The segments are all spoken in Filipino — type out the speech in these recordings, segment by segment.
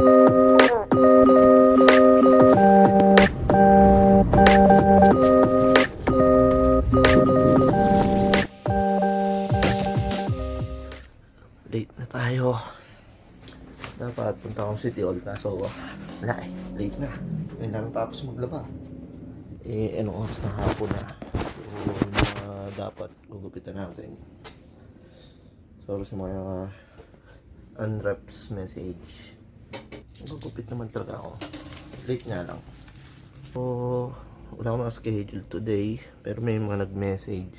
Late na tayo. Dapat punta akong City Hall kaso wala eh. Late na. Ngayon lang tapos maglaba. Anong oras na hapon na. So, dapat gugupitan natin. Sorry sa mga unwraps message. Gugupit naman talaga ako. Late nga lang. So, wala akong schedule today. Pero may mga nag-message.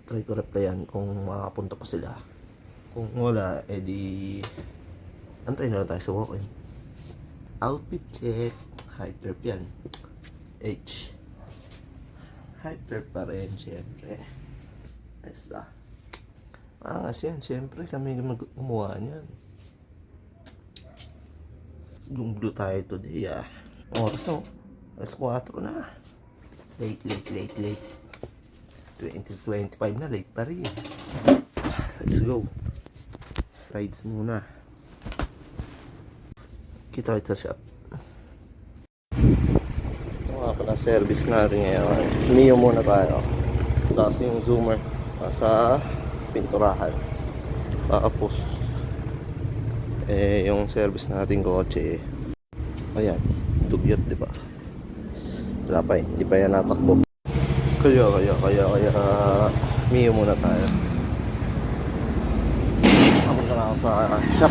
Try ko replyan kung makapunta pa sila. Kung wala, edi antayin na lang tayo sa walk-in. Outfit check. Hyper yan. H. Hyper pa rin, syempre. Nice ba? Angas yan, syempre. Kami gumawa niyan. Gumglo tayo today, ah. Oras no? Alas 4 na. Late. 2025 na, late pa rin. Let's go. Rides muna. Kita sa shop. Ito nga pala service natin ngayon. Mio muna tayo. Tapos yung zoomer sa pinturahan. Tapos yung service natin kotse ayan, dugyot, diba? Wala pa eh, hindi pa yan natakbo. Kaya Mio muna tayo. Ako sa shop.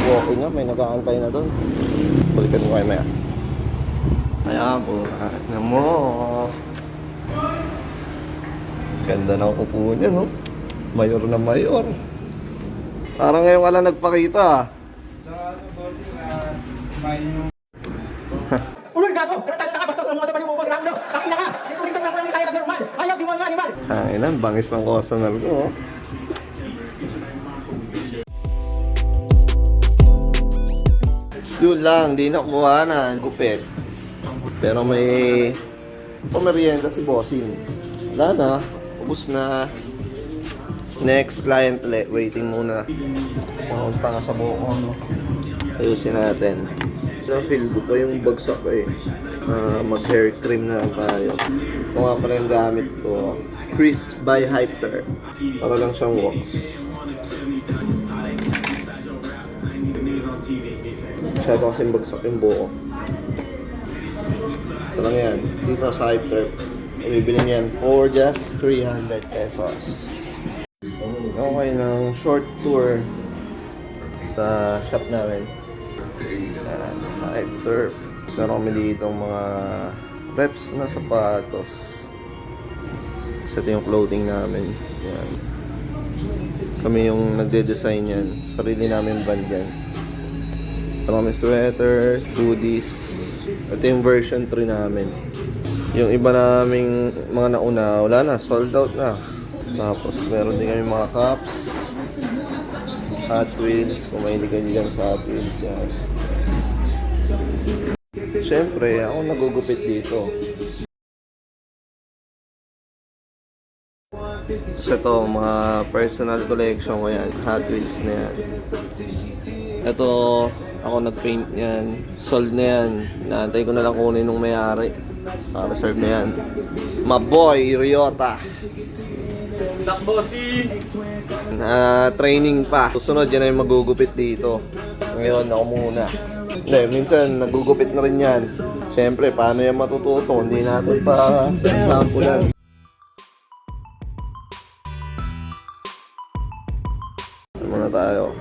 Walking nga, may nag-aantay na doon. Balikan mo kayo maya. Ayan po, na mo. Ganda ng upo niya, no? Mayor na mayor. Parang ngayon ka lang nagpakita. Ulul gago! Tayo ka basta mo tayo mo mo ramdo. Takin na ka. Dito dito na kami tayo normal. Ayaw di mo nga animal. Ilan bangis ng customer ko. Oh. Yun lang, di nakuha na gupit. Pero may pamerienda si bossing. Wala na, ubos na. Next client ulit, waiting muna. Pumunta nga sa buko, no? Ayusin natin. So, feel ko pa yung bagsak ko eh. Mag hair cream na lang tayo. Ito nga pala yung gamit ko. Chris by Hyper. Para lang siyang wax. Masyado kasing bagsak yung buko. Ito lang yan. Dito sa Hyper. Ibibili niyan for just 300 pesos. Okay ng short tour sa shop namin. Hyper. Meron kami dito mga reps na sapatos. Ito yung clothing namin. Yan. Kami yung nagde-design yan. Sarili namin brand yan. Meron kami sweaters, hoodies. Ito yung version 3 namin. Yung iba naming mga nauna, wala na, sold out na. Tapos meron din kami mga cups, Hot Wheels, kung may ligan dyan sa Hot Wheels yan. Siyempre, ako nagugupit dito. So ito, mga personal collection ko yan, Hot Wheels na yan. Ito, ako nag-paint yan, sold na yan. Naantay ko na lang kunin nung may-ari. Reserve na yan. My boy, Ryota. Sakbosi. Training pa. Susunod yan ay magugupit dito. Ngayon ako muna. Hindi, minsan nagugupit na rin yan. Siyempre, paano yan matututo? Hindi natin pa sa example yan. Muna tayo.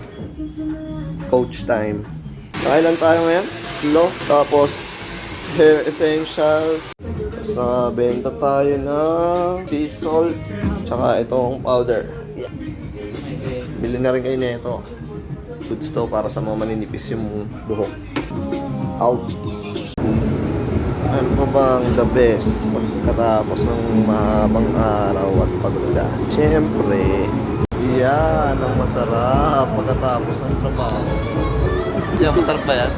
Coach time. Nakailan tayo ngayon? Kilo. Tapos hair essentials. Sa benta tayo ng sea salt. Tsaka itong powder. Yeah. Bili na rin kayo nito. Goods to para sa mga maninipis yung buhok. Out. Ano pa bang the best pagkatapos ng mahabang araw at pagod ka? Siyempre, yan ang masarap pagkatapos ng trabaho. Yan, masarap ba yan?